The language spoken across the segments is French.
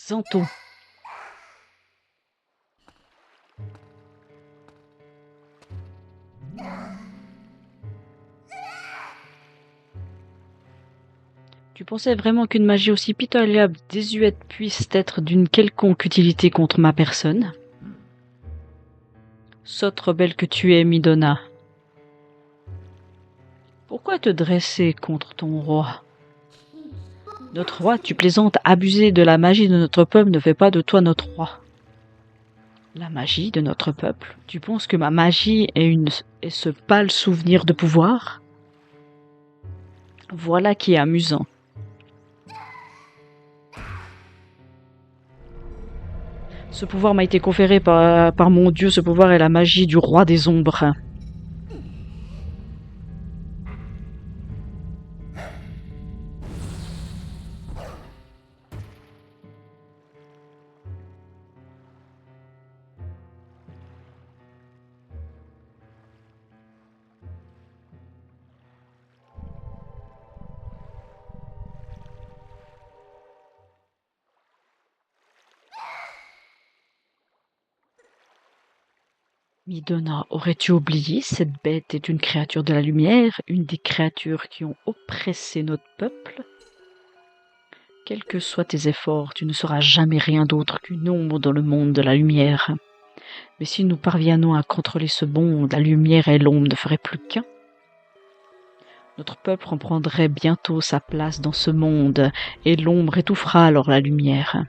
Zanto. Tu pensais vraiment qu'une magie aussi pitoyable, désuète, puisse être d'une quelconque utilité contre ma personne? Sotte rebelle que tu es, Midona. Pourquoi te dresser contre ton roi? Notre roi, tu plaisantes, abuser de la magie de notre peuple ne fait pas de toi notre roi. La magie de notre peuple? Tu penses que ma magie est ce pâle souvenir de pouvoir? Voilà qui est amusant. Ce pouvoir m'a été conféré par mon dieu, ce pouvoir est la magie du roi des ombres. Midona, aurais-tu oublié? Cette bête est une créature de la lumière, une des créatures qui ont oppressé notre peuple. Quels que soient tes efforts, tu ne seras jamais rien d'autre qu'une ombre dans le monde de la lumière. Mais si nous parviennons à contrôler ce monde, la lumière et l'ombre ne feraient plus qu'un. Notre peuple reprendrait bientôt sa place dans ce monde, et l'ombre étouffera alors la lumière.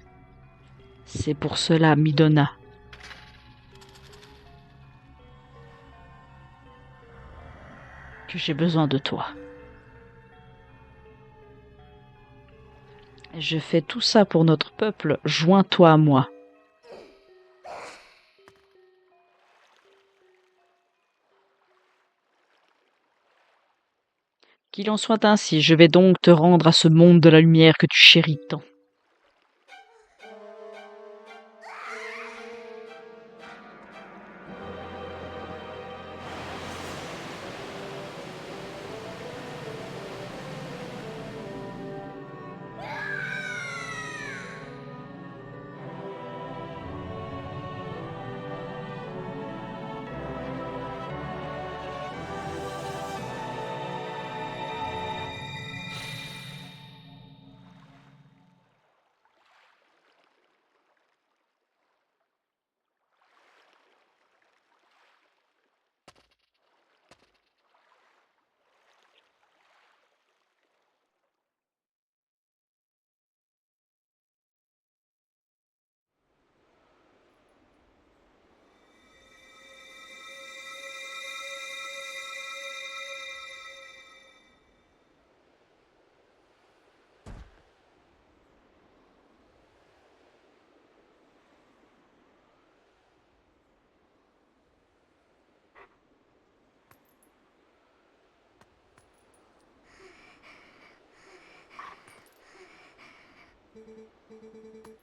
C'est pour cela, Midona, que j'ai besoin de toi. Je fais tout ça pour notre peuple, joins-toi à moi. Qu'il en soit ainsi, je vais donc te rendre à ce monde de la lumière que tu chéris tant.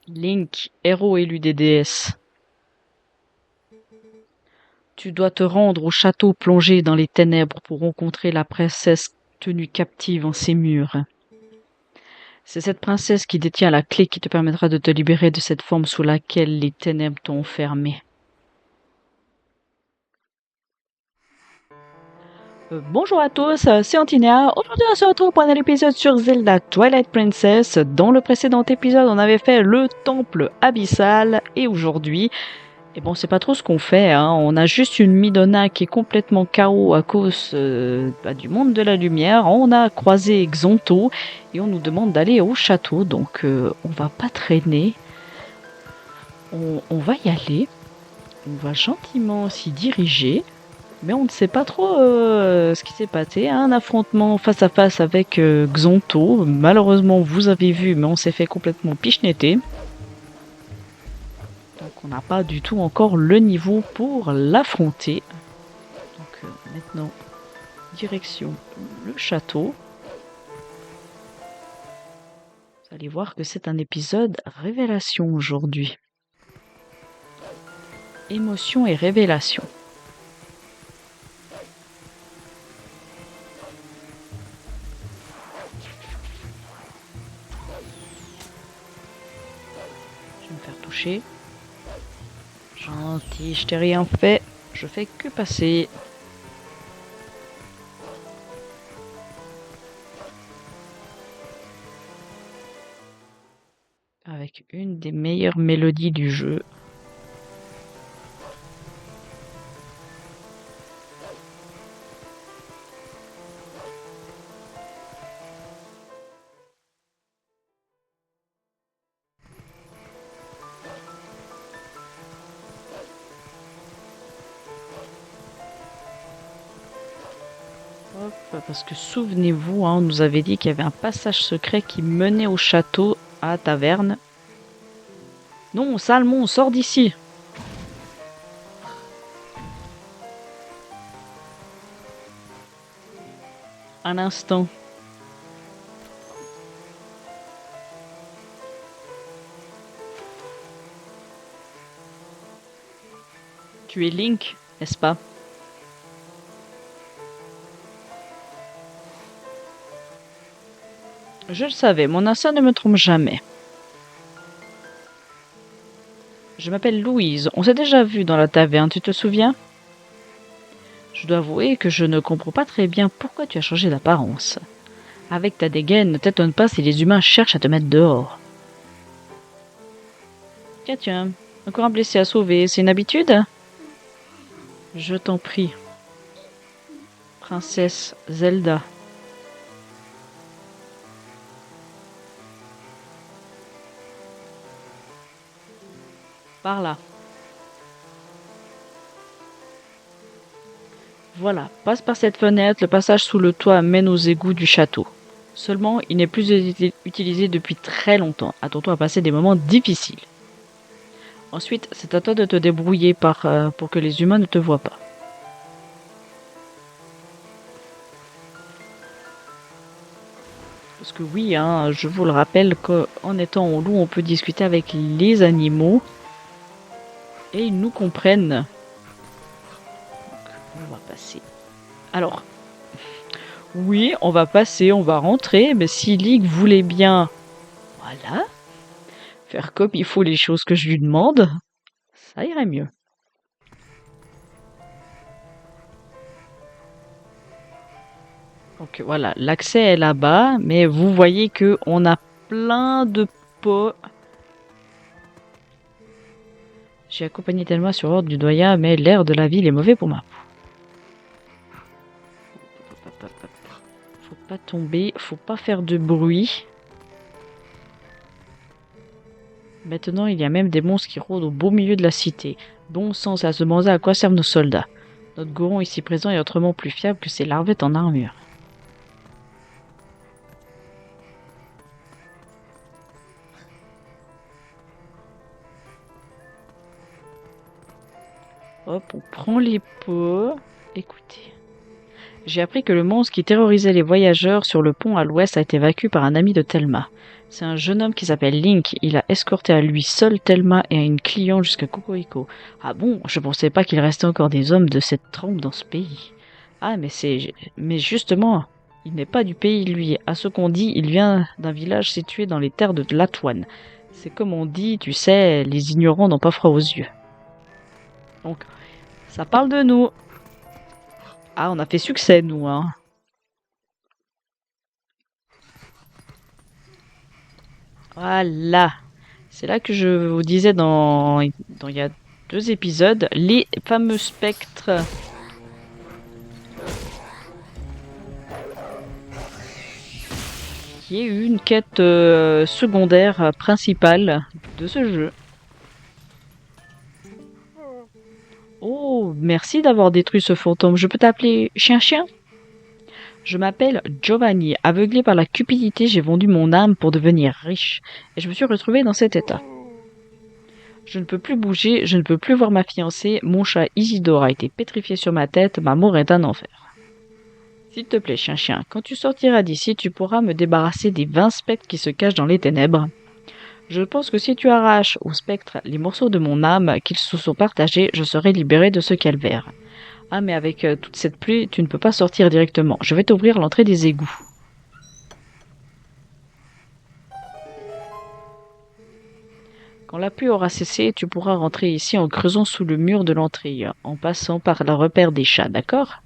Link, héros élu des déesses. Tu dois te rendre au château plongé dans les ténèbres pour rencontrer la princesse tenue captive en ses murs. C'est cette princesse qui détient la clé qui te permettra de te libérer de cette forme sous laquelle les ténèbres t'ont enfermé. Bonjour à tous, c'est Antinia. Aujourd'hui, on se retrouve pour un nouvel épisode sur Zelda Twilight Princess. Dans le précédent épisode, on avait fait le temple abyssal et aujourd'hui, on sait pas trop ce qu'on fait. Hein. On a juste une Midona qui est complètement KO à cause du monde de la lumière. On a croisé Xonto et on nous demande d'aller au château. Donc, on va pas traîner. On va y aller. On va gentiment s'y diriger. Mais on ne sait pas trop ce qui s'est passé. Un affrontement face à face avec Xonto. Malheureusement, vous avez vu, mais on s'est fait complètement pichenetter. Donc on n'a pas du tout encore le niveau pour l'affronter. Donc maintenant, direction le château. Vous allez voir que c'est un épisode révélation aujourd'hui. Émotion et révélation. touché. Gentil, je t'ai rien fait. Je fais que passer. Avec une des meilleures mélodies du jeu. Hop, parce que souvenez-vous, hein, on nous avait dit qu'il y avait un passage secret qui menait au château, à la taverne. Non, Salmon, sors d'ici. Un instant. Tu es Link, n'est-ce pas? Je le savais, mon instinct ne me trompe jamais. Je m'appelle Louise, on s'est déjà vu dans la taverne, tu te souviens? Je dois avouer que je ne comprends pas très bien pourquoi tu as changé d'apparence. Avec ta dégaine, ne t'étonne pas si les humains cherchent à te mettre dehors. Tiens, encore un blessé à sauver, c'est une habitude? Je t'en prie. Princesse Zelda. Par là. Voilà, passe par cette fenêtre, le passage sous le toit mène aux égouts du château. Seulement, il n'est plus utilisé depuis très longtemps. Attends-toi à passer des moments difficiles. Ensuite, c'est à toi de te débrouiller pour que les humains ne te voient pas. Parce que oui, hein, je vous le rappelle qu'en étant en loup, on peut discuter avec les animaux. Et ils nous comprennent. Donc, on va passer. Alors, oui, on va passer, on va rentrer. Mais si Link voulait bien, voilà, faire comme il faut les choses que je lui demande, ça irait mieux. Donc voilà, l'accès est là-bas, mais vous voyez que on a plein de pots. J'ai accompagné Thelma sur ordre du doyen, mais l'air de la ville est mauvais pour ma peau. Faut pas tomber, faut pas faire de bruit. Maintenant, il y a même des monstres qui rôdent au beau milieu de la cité. Bon sang, ça se demander à quoi servent nos soldats. Notre Goron ici présent est autrement plus fiable que ces larvettes en armure. Hop, on prend les pots. Écoutez. J'ai appris que le monstre qui terrorisait les voyageurs sur le pont à l'ouest a été vaincu par un ami de Thelma. C'est un jeune homme qui s'appelle Link. Il a escorté à lui seul Thelma et une cliente jusqu'à Cocorico. Ah bon, je pensais pas qu'il restait encore des hommes de cette trempe dans ce pays. Ah, mais justement, il n'est pas du pays, lui. À ce qu'on dit, il vient d'un village situé dans les terres de Latouane. C'est comme on dit, tu sais, les ignorants n'ont pas froid aux yeux. Donc, ça parle de nous. Ah, on a fait succès, nous, hein. Voilà. C'est là que je vous disais dans il y a 2 épisodes, les fameux spectres. Qui est une quête secondaire principale de ce jeu. Oh, merci d'avoir détruit ce fantôme. Je peux t'appeler Chien-Chien? Je m'appelle Giovanni. Aveuglé par la cupidité, j'ai vendu mon âme pour devenir riche. Et je me suis retrouvé dans cet état. Je ne peux plus bouger, je ne peux plus voir ma fiancée. Mon chat Isidore a été pétrifié sur ma tête. Ma mort est un enfer. S'il te plaît, Chien-Chien, quand tu sortiras d'ici, tu pourras me débarrasser des 20 spectres qui se cachent dans les ténèbres. Je pense que si tu arraches aux spectres les morceaux de mon âme, qu'ils se sont partagés, je serai libéré de ce calvaire. Ah, mais avec toute cette pluie, tu ne peux pas sortir directement. Je vais t'ouvrir l'entrée des égouts. Quand la pluie aura cessé, tu pourras rentrer ici en creusant sous le mur de l'entrée, en passant par le repère des chats, d'accord?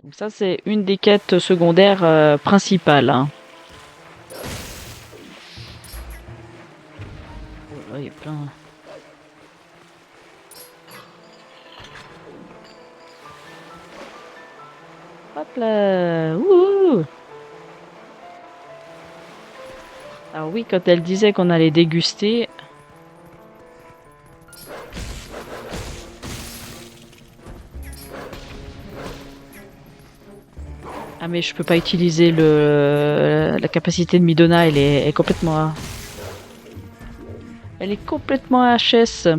Donc ça, c'est une des quêtes secondaires principales, hein. Oh là, il y a plein. Hop là! Ouh! Alors oui, quand elle disait qu'on allait déguster... Ah mais je peux pas utiliser la capacité de Midona, elle est complètement... Elle est complètement HS.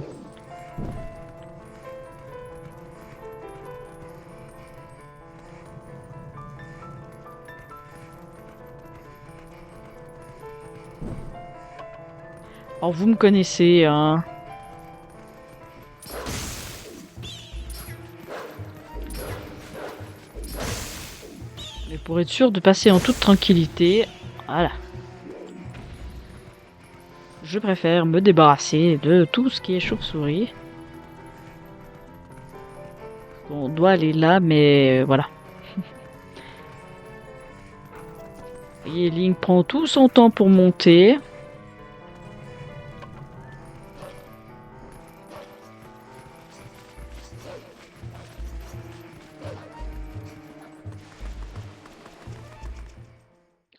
Alors vous me connaissez, hein. Mais pour être sûr de passer en toute tranquillité, voilà. Je préfère me débarrasser de tout ce qui est chauve-souris. On doit aller là, mais voilà. Et Link prend tout son temps pour monter.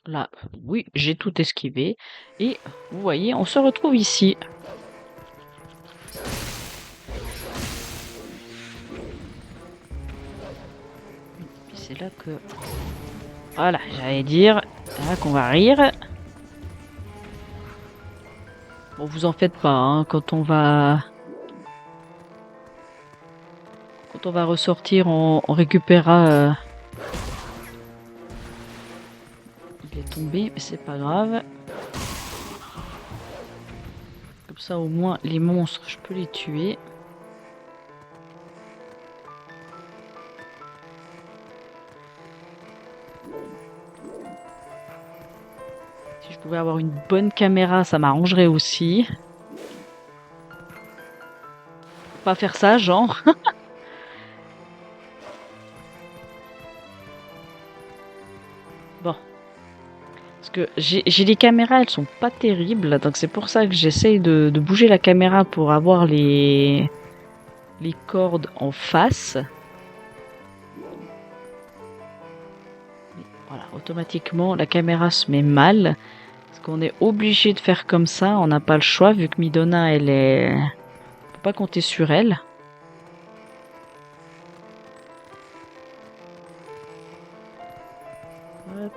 Là, oui, j'ai tout esquivé. Et vous voyez, on se retrouve ici. Et c'est là que... Voilà, j'allais dire, là qu'on va rire. Bon, vous en faites pas, hein, quand on va ressortir, on récupérera... Il est tombé, mais c'est pas grave. Comme ça, au moins, les monstres, je peux les tuer. Si je pouvais avoir une bonne caméra, ça m'arrangerait aussi. Pas faire ça, genre. Bon. Parce que j'ai les caméras, elles sont pas terribles, donc c'est pour ça que j'essaye de bouger la caméra pour avoir les cordes en face. Voilà, automatiquement la caméra se met mal. Parce qu'on est obligé de faire comme ça, on n'a pas le choix vu que Midona elle est... On peut pas compter sur elle. Hop.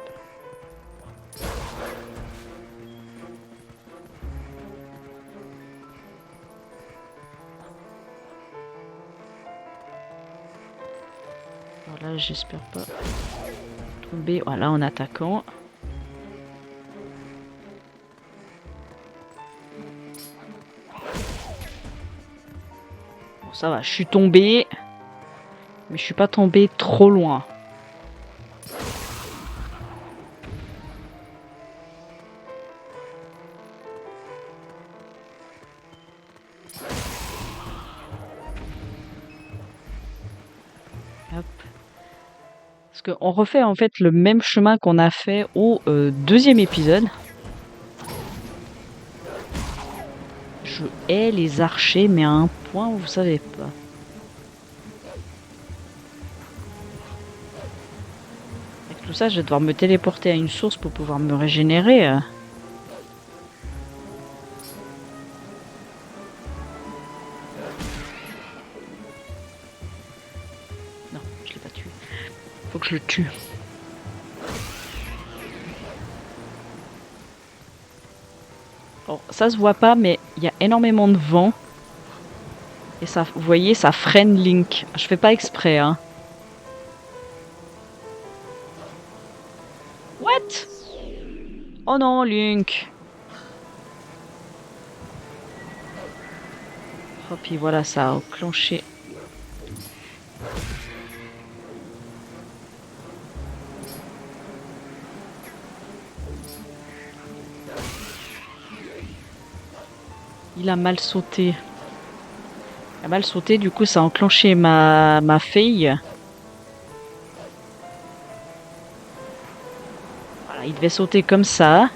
Voilà, j'espère pas tomber. Voilà, en attaquant. Bon, ça va, je suis tombé. Mais je suis pas tombé trop loin. Hop. Parce qu'on refait en fait le même chemin qu'on a fait au deuxième épisode. Je hais les archers, mais à un point où vous savez pas. Avec tout ça, je vais devoir me téléporter à une source pour pouvoir me régénérer. Non, je l'ai pas tué. Faut que je le tue. Bon, ça se voit pas, mais il y a énormément de vent. Et ça, vous voyez, ça freine Link. Je fais pas exprès, hein. What? Oh non, Link. Oh, puis voilà, ça a enclenché. Il a mal sauté. Il a mal sauté, du coup ça a enclenché ma fille. Voilà, il devait sauter comme ça.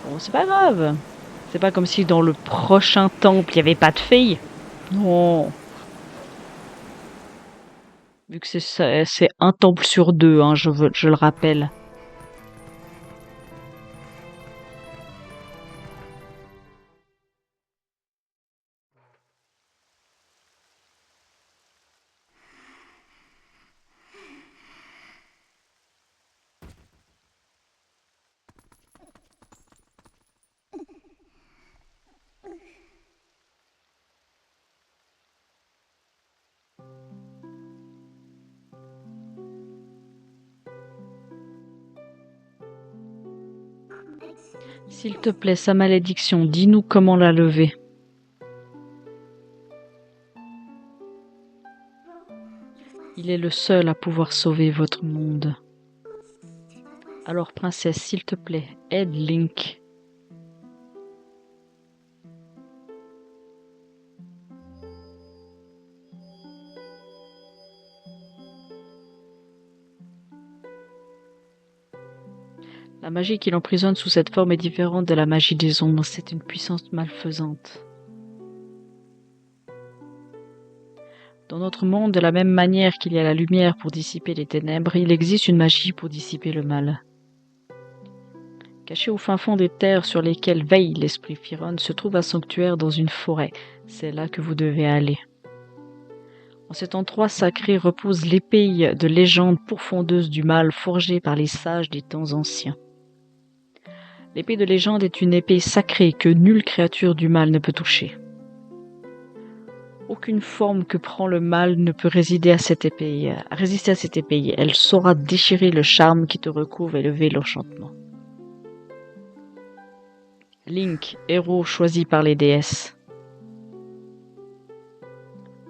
Bon, c'est pas grave. C'est pas comme si dans le prochain temple, il n'y avait pas de fille. Non. Vu que c'est un temple sur deux, hein, je le rappelle. S'il te plaît, sa malédiction, dis-nous comment la lever. Il est le seul à pouvoir sauver votre monde. Alors, princesse, s'il te plaît, aide Link. La magie qui l'emprisonne sous cette forme est différente de la magie des ombres. C'est une puissance malfaisante. Dans notre monde, de la même manière qu'il y a la lumière pour dissiper les ténèbres, il existe une magie pour dissiper le mal. Caché au fin fond des terres sur lesquelles veille l'esprit Firon, se trouve un sanctuaire dans une forêt. C'est là que vous devez aller. En cet endroit sacré repose l'épée de légende pourfondeuse du mal forgée par les sages des temps anciens. L'épée de légende est une épée sacrée que nulle créature du mal ne peut toucher. Aucune forme que prend le mal ne peut résister à cette épée. Elle saura déchirer le charme qui te recouvre et lever l'enchantement. Link, héros choisi par les déesses.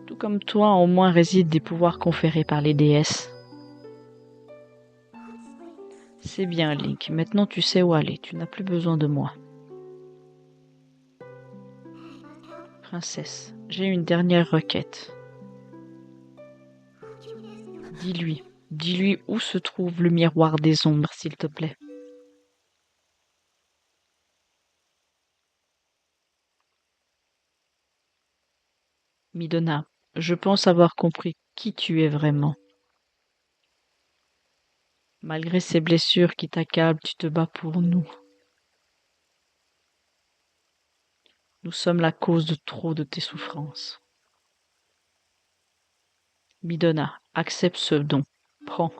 Tout comme toi, en moi résident des pouvoirs conférés par les déesses. C'est bien, Link. Maintenant tu sais où aller. Tu n'as plus besoin de moi. Princesse, j'ai une dernière requête. Dis-lui où se trouve le miroir des ombres, s'il te plaît. Midona, je pense avoir compris qui tu es vraiment. Malgré ces blessures qui t'accablent, tu te bats pour nous. Nous sommes la cause de trop de tes souffrances. Midona, accepte ce don. Prends.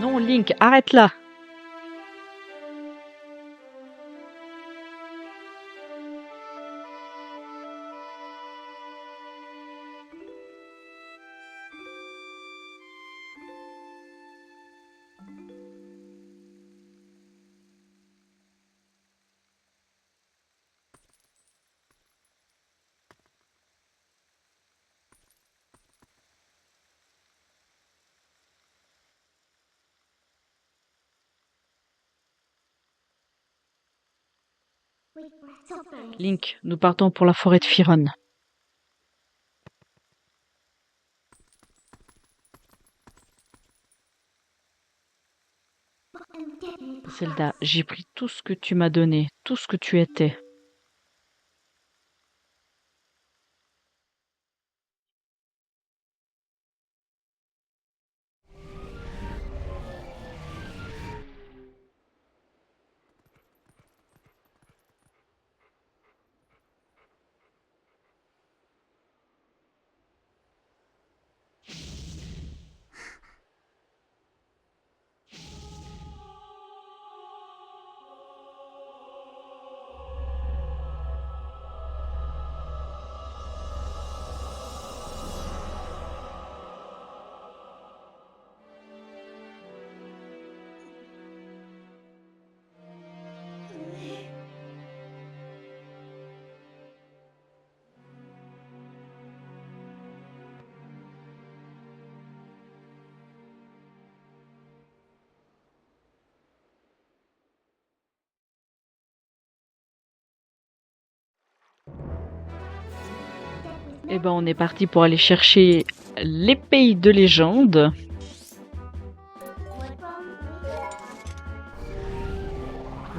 Non, Link, arrête là. Link, nous partons pour la forêt de Firon. Zelda, j'ai pris tout ce que tu m'as donné, tout ce que tu étais. Et ben on est parti pour aller chercher les pays de légende.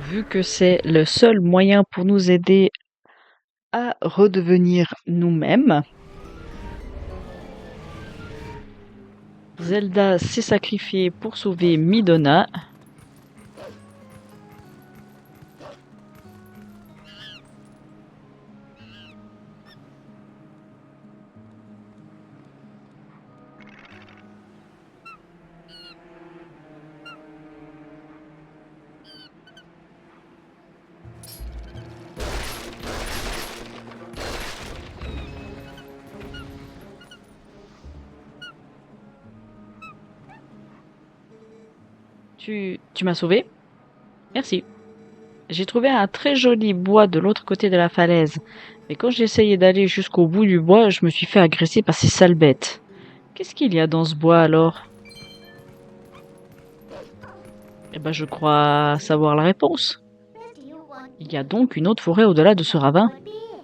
Vu que c'est le seul moyen pour nous aider à redevenir nous-mêmes. Zelda s'est sacrifiée pour sauver Midona. Tu m'as sauvé? Merci. J'ai trouvé un très joli bois de l'autre côté de la falaise. Mais quand j'ai essayé d'aller jusqu'au bout du bois, je me suis fait agresser par ces sales bêtes. Qu'est-ce qu'il y a dans ce bois alors? Eh ben je crois savoir la réponse. Il y a donc une autre forêt au-delà de ce ravin.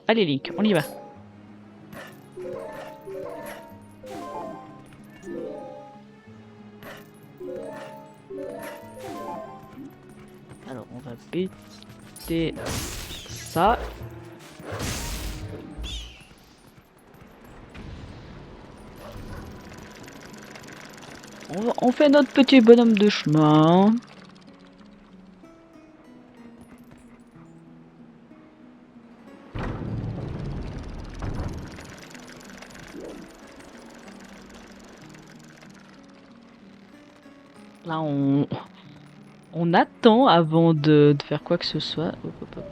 Allez Link, on y va. Alors on va péter ça. On fait notre petit bonhomme de chemin. Là, on attend avant de faire quoi que ce soit. Hop, hop, hop.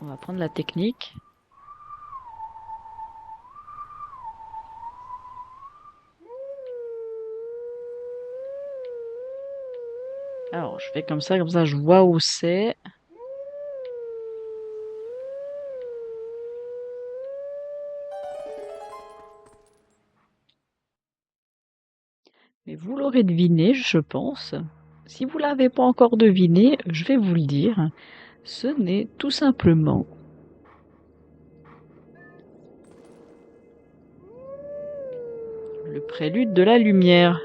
On va prendre la technique. Alors, je fais comme ça je vois où c'est. Mais vous l'aurez deviné, je pense. Si vous l'avez pas encore deviné, je vais vous le dire. Ce n'est tout simplement le prélude de la lumière.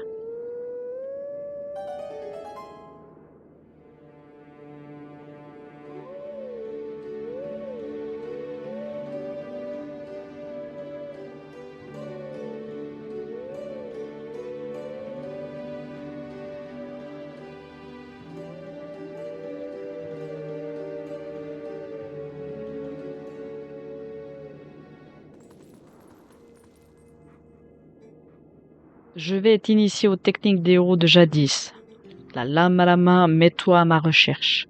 Je vais t'initier aux techniques des héros de jadis. La lame à la main, mets-toi à ma recherche.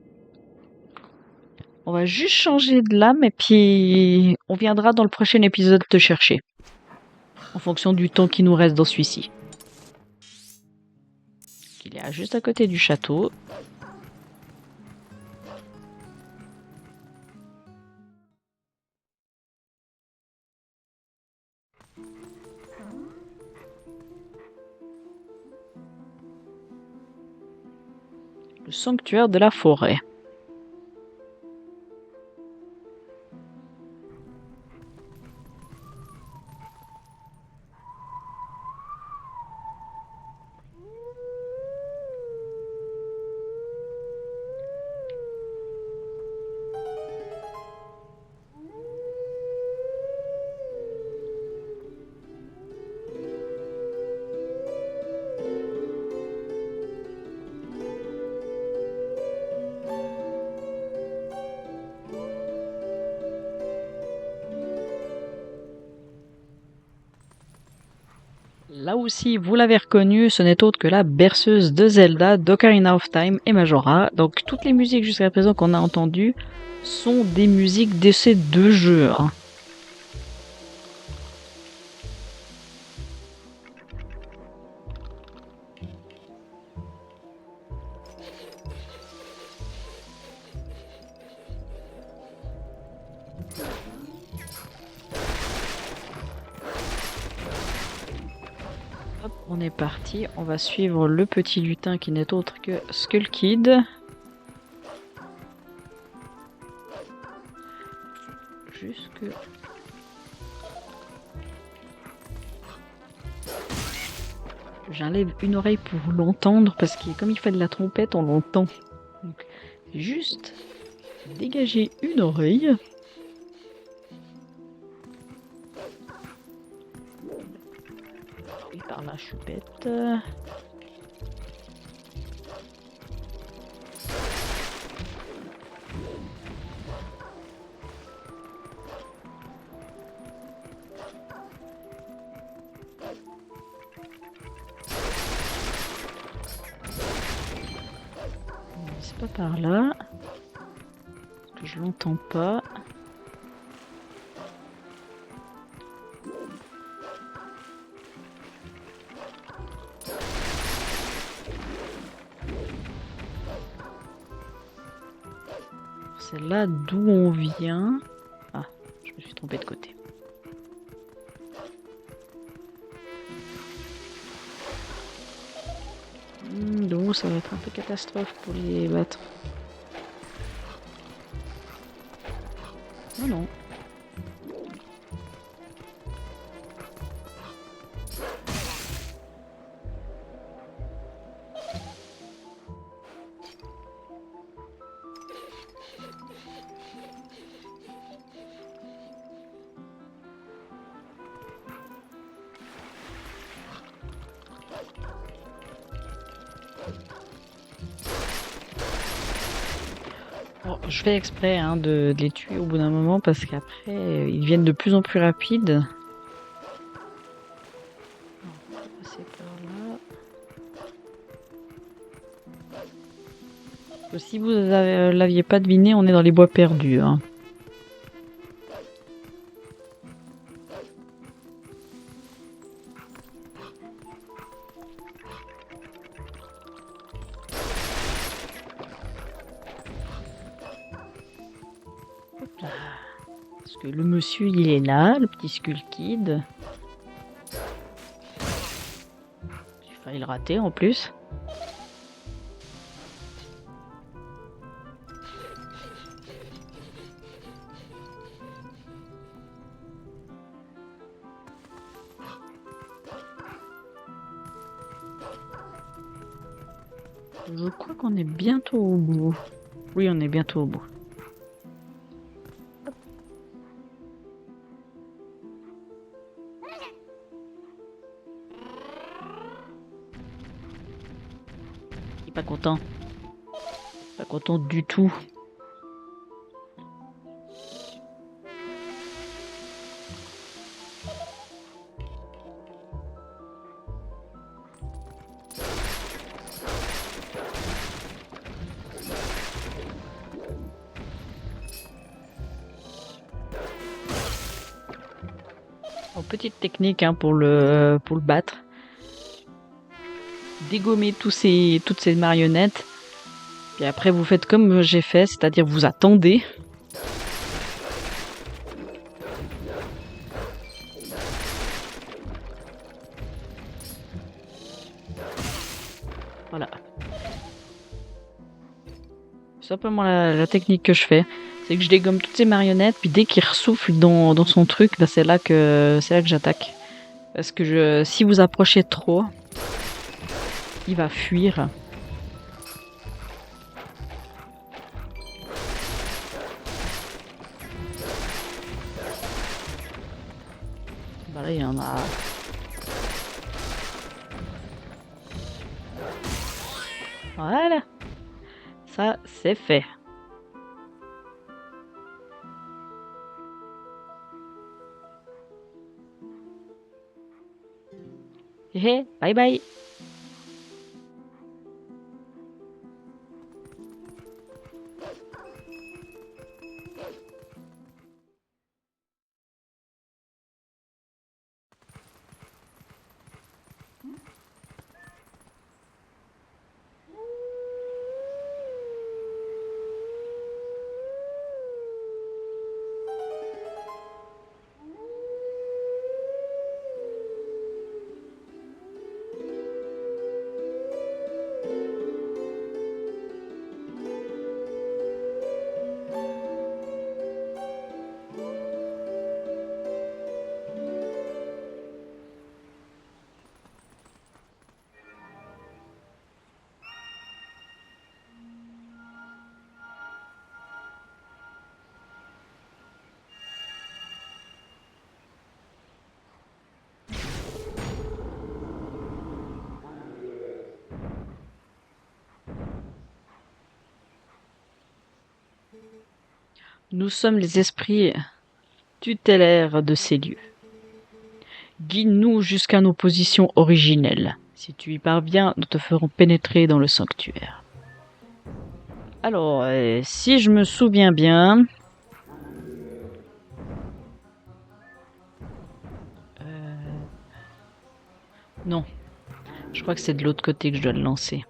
On va juste changer de lame et puis on viendra dans le prochain épisode te chercher. En fonction du temps qui nous reste dans celui-ci. Il est juste à côté du château. Le sanctuaire de la forêt. Là aussi, vous l'avez reconnu, ce n'est autre que la berceuse de Zelda, d'Ocarina of Time et Majora. Donc toutes les musiques jusqu'à présent qu'on a entendues sont des musiques de ces deux jeux. Hop, on est parti, on va suivre le petit lutin qui n'est autre que Skull Kid. juste que... J'enlève une oreille pour l'entendre parce que comme il fait de la trompette, on l'entend. Donc, juste dégager une oreille. Oui, par là, je suis bête. C'est pas par là. Parce que je l'entends pas. C'est là d'où on vient. Ah, je me suis trompée de côté. Donc ça va être un peu catastrophe pour les battre. Oh non. Bon, je fais exprès hein, de les tuer au bout d'un moment parce qu'après ils deviennent de plus en plus rapides. On va passer par là. Si vous l'aviez pas deviné, on est dans les bois perdus. Hein. Hop là. Parce que le monsieur il est là, le petit Skull Kid. J'ai failli le rater en plus. Je crois qu'on est bientôt au bout. Oui, on est bientôt au bout. Il est pas content. Pas content du tout. Bon, petite technique hein, pour le battre. Dégommer toutes ces marionnettes. Puis après, vous faites comme j'ai fait, c'est-à-dire vous attendez. Voilà. C'est simplement la technique que je fais. C'est que je dégomme toutes ces marionnettes, puis dès qu'il ressouffle dans son truc, bah, c'est là que j'attaque. Parce que si vous approchez trop, il va fuir. Bah là, il y en a. Voilà. Ça, c'est fait. Hé, bye bye. Nous sommes les esprits tutélaires de ces lieux. Guide-nous jusqu'à nos positions originelles. Si tu y parviens, nous te ferons pénétrer dans le sanctuaire. Alors, si je me souviens bien... Non. Je crois que c'est de l'autre côté que je dois le lancer.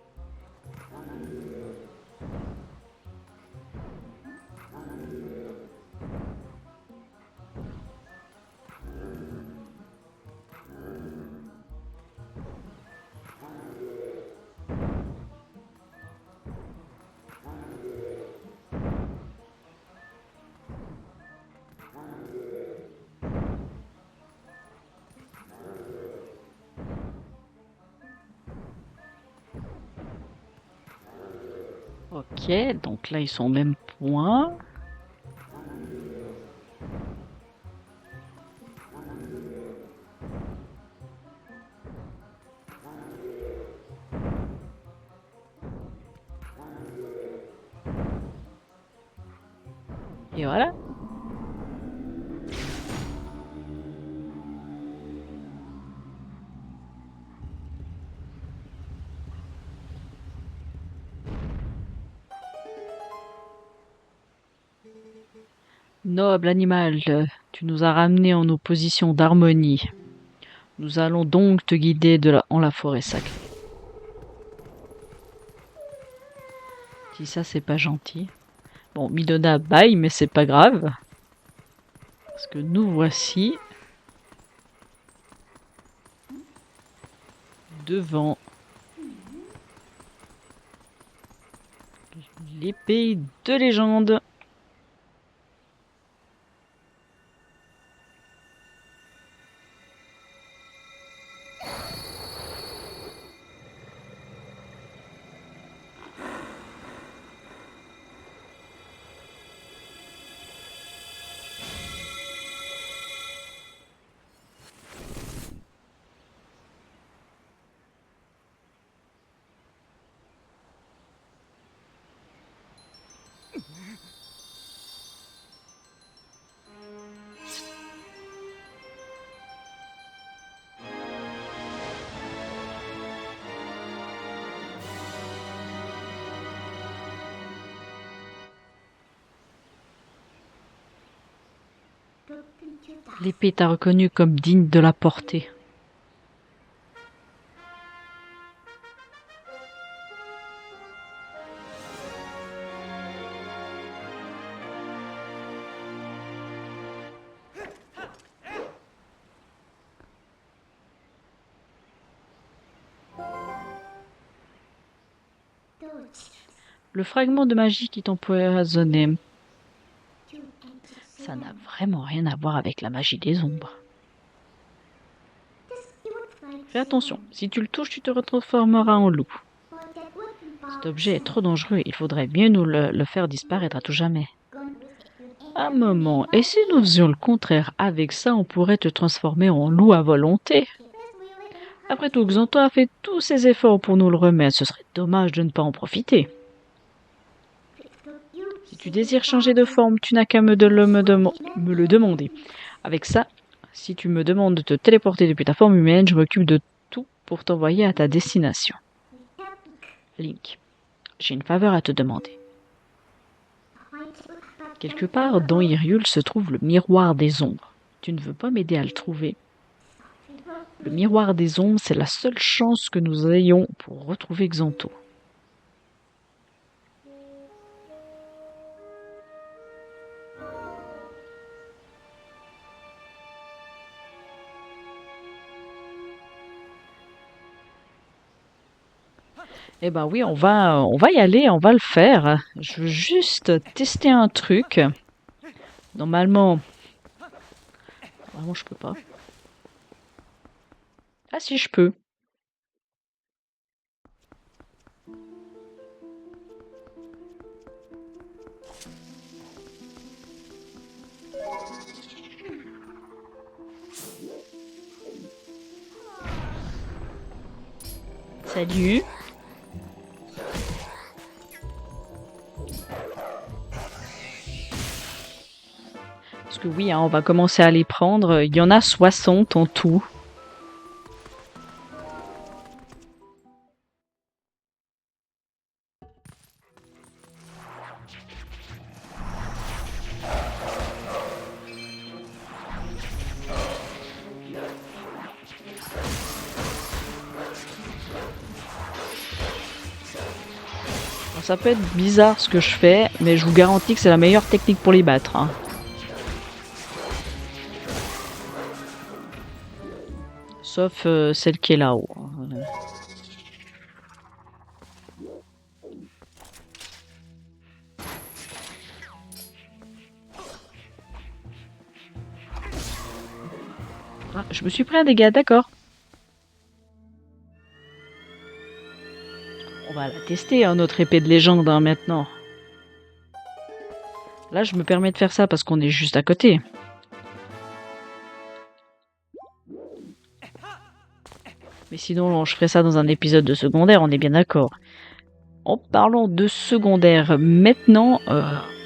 Ok, donc là ils sont au même point. Et voilà. Noble animal, tu nous as ramenés en nos positions d'harmonie. Nous allons donc te guider en la forêt sacrée. Si ça, c'est pas gentil. Bon, Midona baille, mais c'est pas grave. Parce que nous voici devant l'épée de légende. L'épée t'a reconnu comme digne de la porter. Le fragment de magie qui t'empoisonnait, ça n'a vraiment rien à voir avec la magie des ombres. Fais attention, si tu le touches, tu te transformeras en loup. Cet objet est trop dangereux, il faudrait mieux nous le faire disparaître à tout jamais. Un moment, et si nous faisions le contraire? Avec ça, on pourrait te transformer en loup à volonté. Après tout, Xanto a fait tous ses efforts pour nous le remettre, ce serait dommage de ne pas en profiter. Si tu désires changer de forme, tu n'as qu'à me le demander. Avec ça, si tu me demandes de te téléporter depuis ta forme humaine, je m'occupe de tout pour t'envoyer à ta destination. Link, j'ai une faveur à te demander. Quelque part dans Hyrule se trouve le miroir des ombres. Tu ne veux pas m'aider à le trouver? Le miroir des ombres, c'est la seule chance que nous ayons pour retrouver Xanto. Eh ben oui, on va y aller, on va le faire. Je veux juste tester un truc. Normalement, je peux pas. Ah si, je peux. Salut. Parce que oui, hein, on va commencer à les prendre. Il y en a 60 en tout. Alors, ça peut être bizarre ce que je fais, mais je vous garantis que c'est la meilleure technique pour les battre, hein. Sauf celle qui est là-haut, hein. Ah, je me suis pris un dégât, d'accord. On va la tester, hein, notre épée de légende, hein, maintenant. Là, je me permets de faire ça parce qu'on est juste à côté. Mais sinon, je ferais ça dans un épisode de secondaire, on est bien d'accord. En parlant de secondaire, maintenant,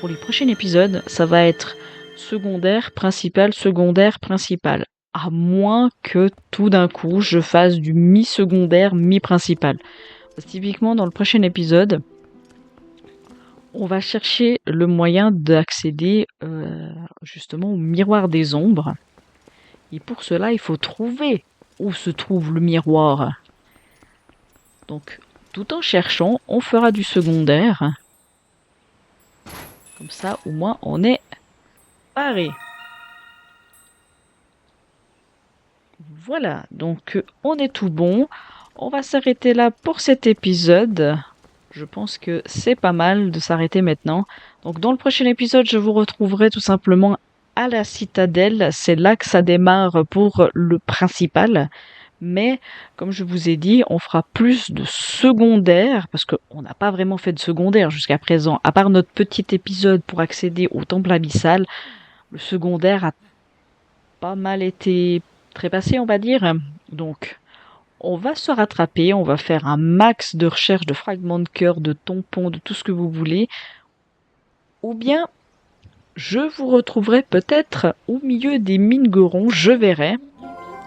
pour les prochains épisodes, ça va être secondaire, principal. À moins que tout d'un coup, je fasse du mi-secondaire, mi-principal. Typiquement, dans le prochain épisode, on va chercher le moyen d'accéder justement au miroir des ombres. Et pour cela, il faut trouver où se trouve le miroir. Donc, tout en cherchant, on fera du secondaire. Comme ça, au moins, on est paré. Voilà, donc on est tout bon. On va s'arrêter là pour cet épisode. Je pense que c'est pas mal de s'arrêter maintenant. Donc dans le prochain épisode, je vous retrouverai tout simplement à la citadelle. C'est là que ça démarre pour le principal. Mais comme je vous ai dit, on fera plus de secondaire, parce qu'on n'a pas vraiment fait de secondaire jusqu'à présent. À part notre petit épisode pour accéder au temple abyssal, le secondaire a pas mal été trépassé, on va dire. Donc, on va se rattraper, on va faire un max de recherche de fragments de cœur, de tampons, de tout ce que vous voulez. Ou bien, je vous retrouverai peut-être au milieu des mines Goron, je verrai.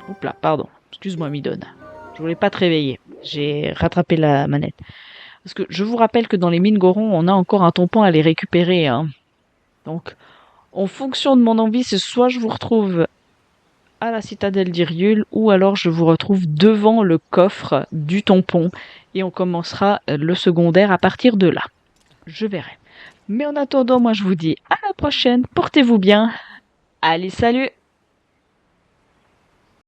Oups là, pardon, excuse-moi Midon. Je voulais pas te réveiller, j'ai rattrapé la manette. Parce que je vous rappelle que dans les mines Goron, on a encore un tampon à les récupérer, hein. Donc, en fonction de mon envie, c'est soit je vous retrouve à la citadelle d'Iriul, ou alors je vous retrouve devant le coffre du tampon et on commencera le secondaire à partir de là. Je verrai. Mais en attendant, moi je vous dis à la prochaine, portez-vous bien. Allez, salut!